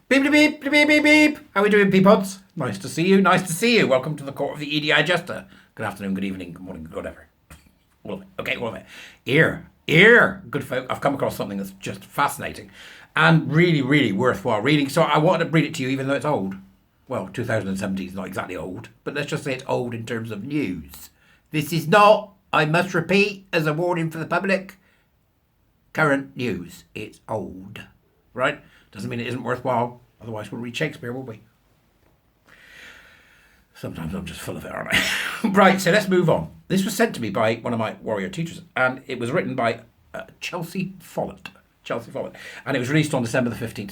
Beep, beep, beep, beep, beep, beep, beep. How are we doing, peapods? Nice to see you, nice to see you. Welcome to the court of the EDI Jester. Good afternoon, good evening, good morning, good whatever. All of it. Okay, all of it. Ear. Good folk. I've come across something that's just fascinating and really, really worthwhile reading. So I wanted to read it to you, even though it's old. Well, 2017 is not exactly old, but let's just say it's old in terms of news. This is not, I must repeat, as a warning for the public, current news. It's old, right? Doesn't mean it isn't worthwhile. Otherwise, we'll read Shakespeare, will we? Sometimes I'm just full of it, aren't I? Right, so let's move on. This was sent to me by one of my warrior teachers, and it was written by Chelsea Follett. And it was released on December the 15th,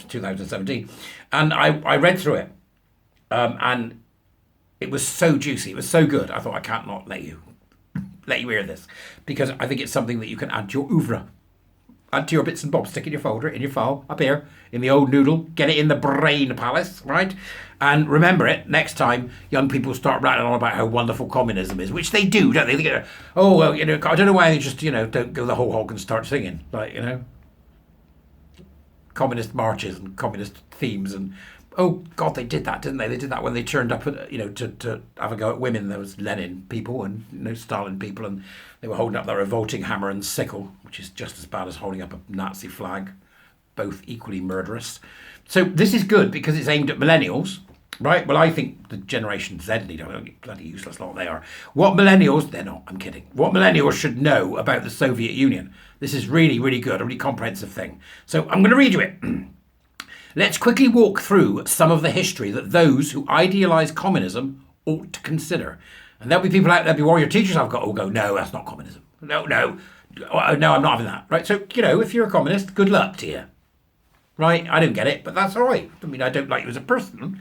2017. And I read through it, and it was so juicy. It was so good. I thought, I can't not let you hear this, because I think it's something that you can add to your oeuvre. Add to your bits and bobs, stick in your folder, in your file, up here, in the old noodle, get it in the brain palace, right? And remember it, next time young people start rattling on about how wonderful communism is, which they do, don't they? They go, oh, well, I don't know why they just, don't go the whole hog and start singing, communist marches and communist themes and, oh, God, they did that, didn't they? They did that when they turned up, to have a go at women. There was Lenin people and, Stalin people, and they were holding up their revolting hammer and sickle, which is just as bad as holding up a Nazi flag, both equally murderous. So this is good because it's aimed at millennials, right? Well, I think the Generation Z leader, bloody useless lot they are. What millennials, they're not, I'm kidding. What millennials should know about the Soviet Union. This is really, really good, a really comprehensive thing. So I'm going to read you it. Let's quickly walk through some of the history that those who idealise communism ought to consider. And there'll be people out there, there'll be warrior teachers I've got who'll go, no, that's not communism. No, I'm not having that. Right, so, if you're a communist, good luck to you. Right, I don't get it, but that's all right. I mean, I don't like you as a person.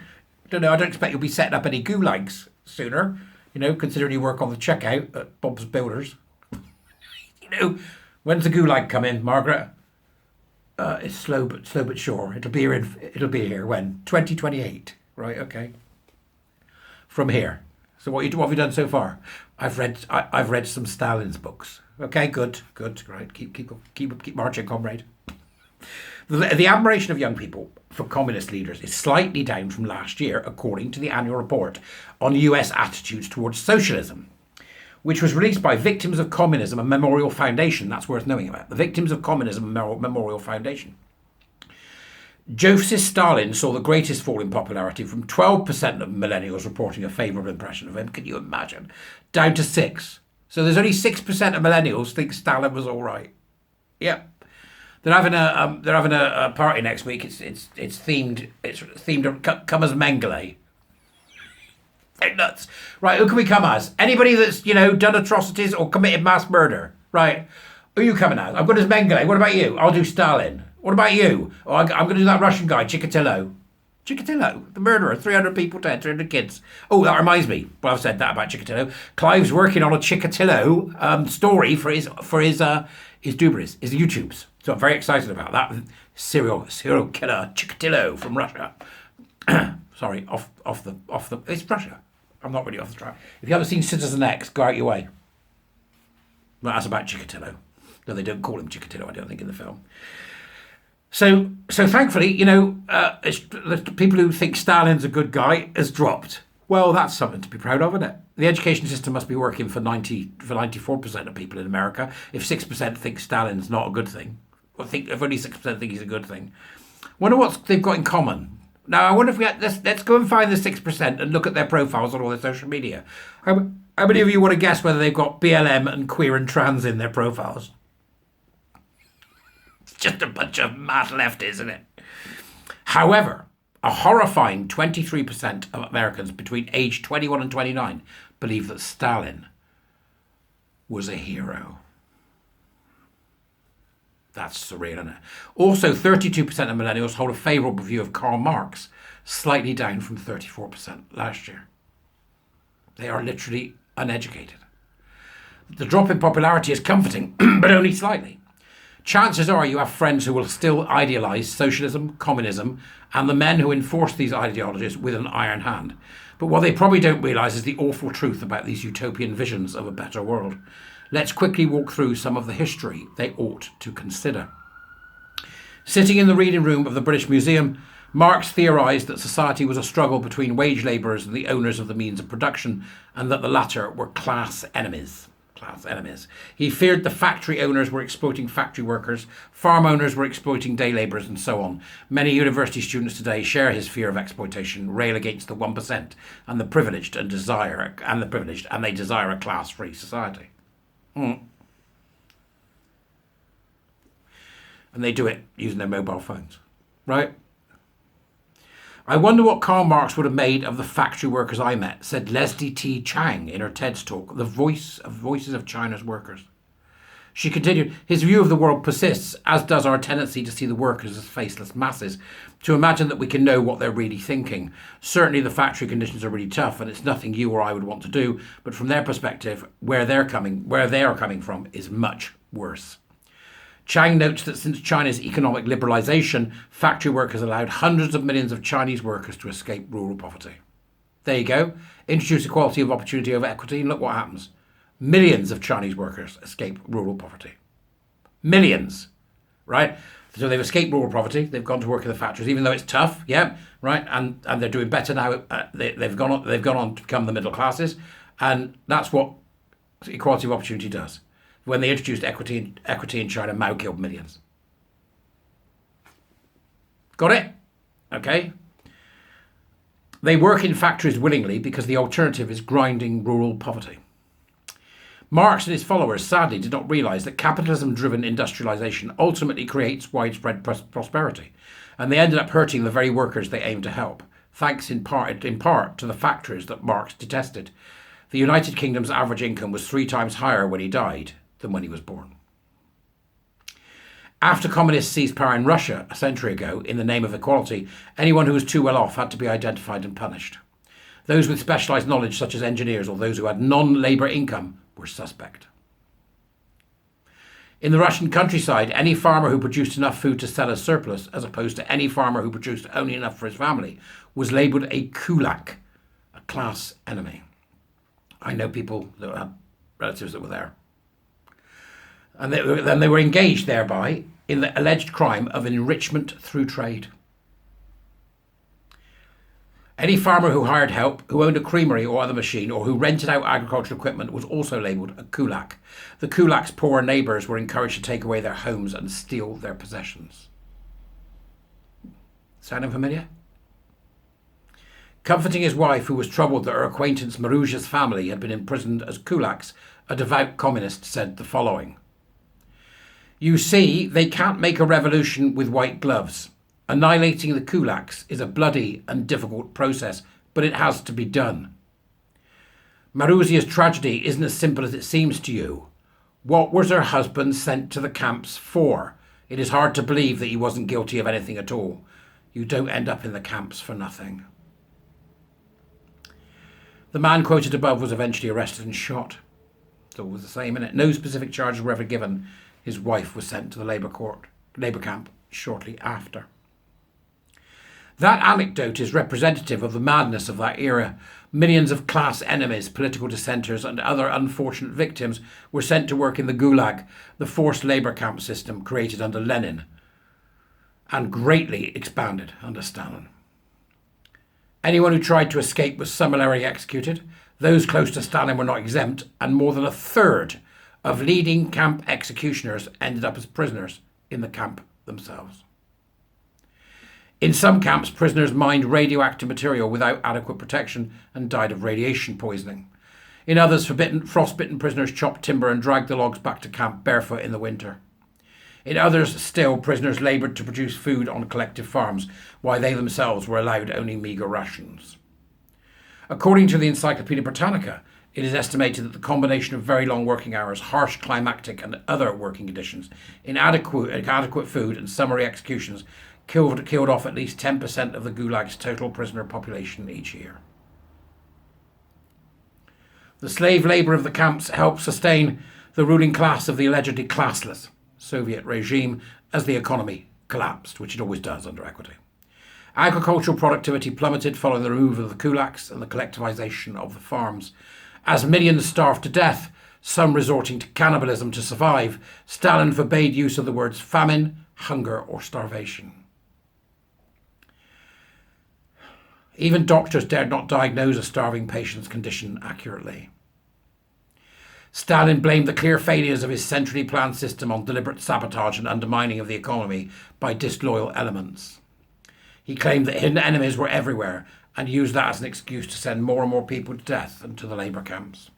I don't expect you'll be setting up any gulags sooner, considering you work on the checkout at Bob's Builders. When's the gulag come in, Margaret? It's slow but sure. It'll be here when 2028, right? Okay. From here. So what have you done so far? I've read some Stalinesque books. Okay, good, right. Keep marching, comrade. The admiration of young people for communist leaders is slightly down from last year, according to the annual report on US attitudes towards socialism, which was released by Victims of Communism and Memorial Foundation. That's worth knowing about. The Victims of Communism and Memorial Foundation. Joseph Stalin saw the greatest fall in popularity from 12% of millennials reporting a favourable impression of him. Can you imagine? Down to 6%. So there's only 6% of millennials think Stalin was all right. Yep. They're having a party next week. It's themed. It's themed. Come as Mengele. They're nuts. Right, who can we come as? Anybody that's, done atrocities or committed mass murder. Right. Who are you coming as? I'm going as Mengele. What about you? I'll do Stalin. What about you? Oh, I'm going to do that Russian guy, Chikatilo, the murderer. 300 people dead, 300 kids. Oh, that reminds me. Well, I've said that about Chikatilo. Clive's working on a Chikatilo story for his Dubris, his YouTubes. So I'm very excited about that. Serial killer Chikatilo from Russia. Sorry, off the. It's Russia. I'm not really off the track. If you haven't seen Citizen X, go out your way. Well, that's about Chikatilo. No, they don't call him Chikatilo, I don't think, in the film. So thankfully, the people who think Stalin's a good guy has dropped. Well, that's something to be proud of, isn't it? The education system must be working for 94% of people in America. If 6% think Stalin's not a good thing, if only 6% think he's a good thing, wonder what they've got in common. Now, I wonder if let's go and find the 6% and look at their profiles on all their social media. How many of you want to guess whether they've got BLM and queer and trans in their profiles? It's just a bunch of mad lefties, isn't it? However, a horrifying 23% of Americans between age 21 and 29 believe that Stalin was a hero. That's surreal, isn't it? Also, 32% of millennials hold a favourable view of Karl Marx, slightly down from 34% last year. They are literally uneducated. The drop in popularity is comforting, but only slightly. Chances are you have friends who will still idealise socialism, communism, and the men who enforce these ideologies with an iron hand. But what they probably don't realise is the awful truth about these utopian visions of a better world. Let's quickly walk through some of the history they ought to consider. Sitting in the reading room of the British Museum, Marx theorised that society was a struggle between wage labourers and the owners of the means of production, and that the latter were class enemies. He feared the factory owners were exploiting factory workers, farm owners were exploiting day labourers, and so on. Many university students today share his fear of exploitation, rail against the 1% and the privileged, and they desire a class-free society. And they do it using their mobile phones, right? I wonder what Karl Marx would have made of the factory workers I met, said Leslie T. Chang in her TED's talk, The Voices of China's Workers. She continued, his view of the world persists, as does our tendency to see the workers as faceless masses, to imagine that we can know what they're really thinking. Certainly the factory conditions are really tough, and it's nothing you or I would want to do, but from their perspective, where they are coming from is much worse. Chang notes that since China's economic liberalisation, factory work has allowed hundreds of millions of Chinese workers to escape rural poverty. There you go. Introduce equality of opportunity over equity, and look what happens. Millions of Chinese workers escape rural poverty. Millions, right? So they've escaped rural poverty. They've gone to work in the factories, even though it's tough. Yeah, right. And they're doing better now. They've gone on to become the middle classes, and that's what equality of opportunity does. When they introduced equity in China, Mao killed millions. Got it? Okay. They work in factories willingly because the alternative is grinding rural poverty. Marx and his followers sadly did not realise that capitalism-driven industrialisation ultimately creates widespread prosperity, and they ended up hurting the very workers they aimed to help, thanks in part to the factories that Marx detested. The United Kingdom's average income was 3 times higher when he died than when he was born. After communists seized power in Russia a century ago in the name of equality, anyone who was too well off had to be identified and punished. Those with specialised knowledge, such as engineers or those who had non-labour income, were suspect. In the Russian countryside, any farmer who produced enough food to sell as surplus, as opposed to any farmer who produced only enough for his family, was labelled a kulak, a class enemy. I know people that had relatives that were there. And they were engaged thereby in the alleged crime of enrichment through trade. Any farmer who hired help, who owned a creamery or other machine, or who rented out agricultural equipment was also labelled a kulak. The kulak's poor neighbours were encouraged to take away their homes and steal their possessions. Sounding familiar? Comforting his wife, who was troubled that her acquaintance Maruja's family had been imprisoned as kulaks, a devout communist said the following. You see, they can't make a revolution with white gloves. Annihilating the kulaks is a bloody and difficult process, but it has to be done. Maruzia's tragedy isn't as simple as it seems to you. What was her husband sent to the camps for? It is hard to believe that he wasn't guilty of anything at all. You don't end up in the camps for nothing. The man quoted above was eventually arrested and shot. It's always the same, isn't it? No specific charges were ever given. His wife was sent to the labour camp shortly after. That anecdote is representative of the madness of that era. Millions of class enemies, political dissenters, and other unfortunate victims were sent to work in the gulag, the forced labour camp system created under Lenin and greatly expanded under Stalin. Anyone who tried to escape was summarily executed. Those close to Stalin were not exempt, and more than a third of leading camp executioners ended up as prisoners in the camp themselves. In some camps, prisoners mined radioactive material without adequate protection and died of radiation poisoning. In others, frostbitten prisoners chopped timber and dragged the logs back to camp barefoot in the winter. In others still, prisoners laboured to produce food on collective farms, while they themselves were allowed only meagre rations. According to the Encyclopaedia Britannica, it is estimated that the combination of very long working hours, harsh climactic and other working conditions, inadequate food and summary executions killed off at least 10% of the Gulag's total prisoner population each year. The slave labour of the camps helped sustain the ruling class of the allegedly classless Soviet regime as the economy collapsed, which it always does under equity. Agricultural productivity plummeted following the removal of the kulaks and the collectivisation of the farms. As millions starved to death, some resorting to cannibalism to survive, Stalin forbade use of the words famine, hunger, or starvation. Even doctors dared not diagnose a starving patient's condition accurately. Stalin blamed the clear failures of his centrally planned system on deliberate sabotage and undermining of the economy by disloyal elements. He claimed that hidden enemies were everywhere and used that as an excuse to send more and more people to death and to the labour camps.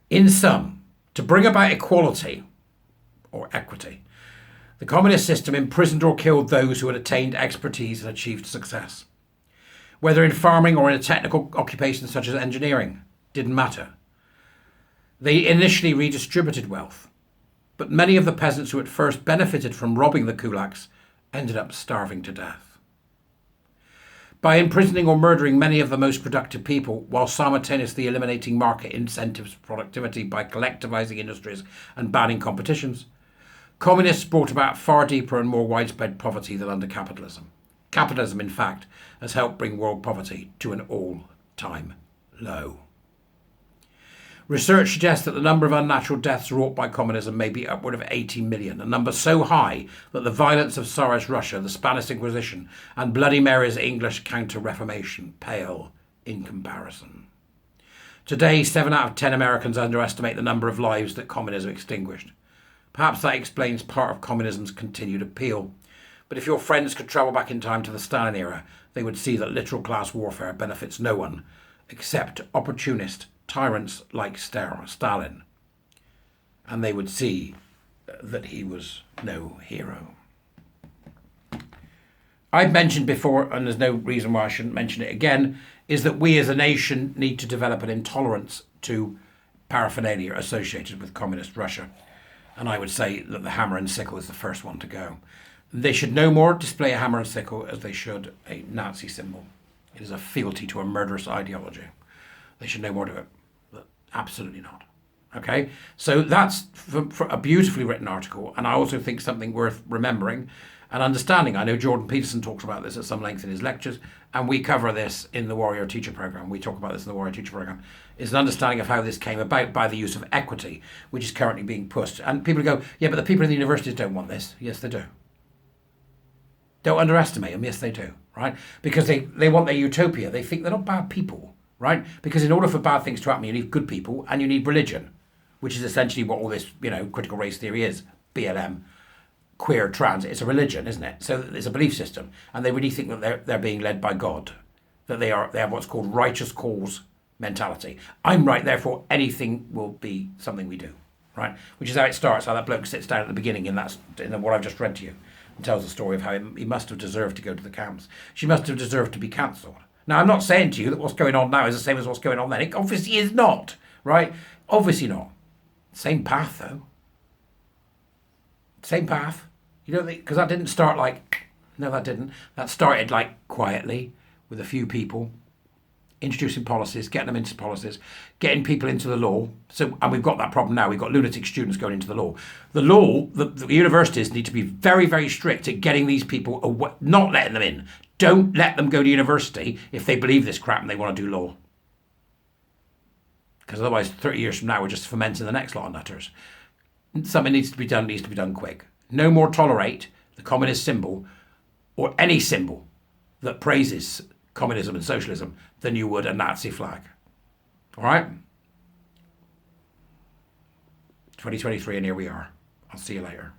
In sum, to bring about equality, or equity, the communist system imprisoned or killed those who had attained expertise and achieved success. Whether in farming or in a technical occupation such as engineering, didn't matter. They initially redistributed wealth, but many of the peasants who at first benefited from robbing the kulaks ended up starving to death. By imprisoning or murdering many of the most productive people, while simultaneously eliminating market incentives for productivity by collectivizing industries and banning competitions, communists brought about far deeper and more widespread poverty than under capitalism. Capitalism, in fact, has helped bring world poverty to an all-time low. Research suggests that the number of unnatural deaths wrought by communism may be upward of 80 million, a number so high that the violence of Tsarist Russia, the Spanish Inquisition, and Bloody Mary's English Counter-Reformation pale in comparison. Today, 7 out of 10 Americans underestimate the number of lives that communism extinguished. Perhaps that explains part of communism's continued appeal. But if your friends could travel back in time to the Stalin era, they would see that literal class warfare benefits no one except opportunist tyrants like Stalin. And they would see that he was no hero. I've mentioned before, and there's no reason why I shouldn't mention it again, is that we as a nation need to develop an intolerance to paraphernalia associated with communist Russia. And I would say that the hammer and sickle is the first one to go. They should no more display a hammer and sickle as they should a Nazi symbol. It is a fealty to a murderous ideology. They should no more do it. But absolutely not. Okay? So that's for a beautifully written article, and I also think something worth remembering and understanding. I know Jordan Peterson talks about this at some length in his lectures, and we cover this in the Warrior Teacher Program. We talk about this in the Warrior Teacher Program. It's an understanding of how this came about by the use of equity, which is currently being pushed. And people go, yeah, but the people in the universities don't want this. Yes, they do. Don't underestimate them. Yes, they do. Right? Because they want their utopia. They think they're not bad people. Right? Because in order for bad things to happen, you need good people and you need religion, which is essentially what all this, critical race theory is. BLM, queer, trans. It's a religion, isn't it? So it's a belief system, and they really think that they're being led by God, that they have what's called righteous cause mentality. I'm right, therefore anything will be something we do. Right? Which is how it starts. How that bloke sits down at the beginning in what I've just read to you, and tells the story of how he must have deserved to go to the camps. She must have deserved to be cancelled. Now, I'm not saying to you that what's going on now is the same as what's going on then. It obviously is not, right? Obviously not. Same path, though. Same path. You don't think, because that didn't start no, that didn't. That started quietly with a few people, introducing policies, getting them into policies, getting people into the law. And we've got that problem now. We've got lunatic students going into the law. The law, the universities need to be very, very strict at getting these people away, not letting them in. Don't let them go to university if they believe this crap and they want to do law. Because otherwise, 30 years from now, we're just fomenting the next lot of nutters. Something needs to be done quick. No more tolerate the communist symbol or any symbol that praises communism and socialism than you would a Nazi flag. All right? 2023, and here we are. I'll see you later.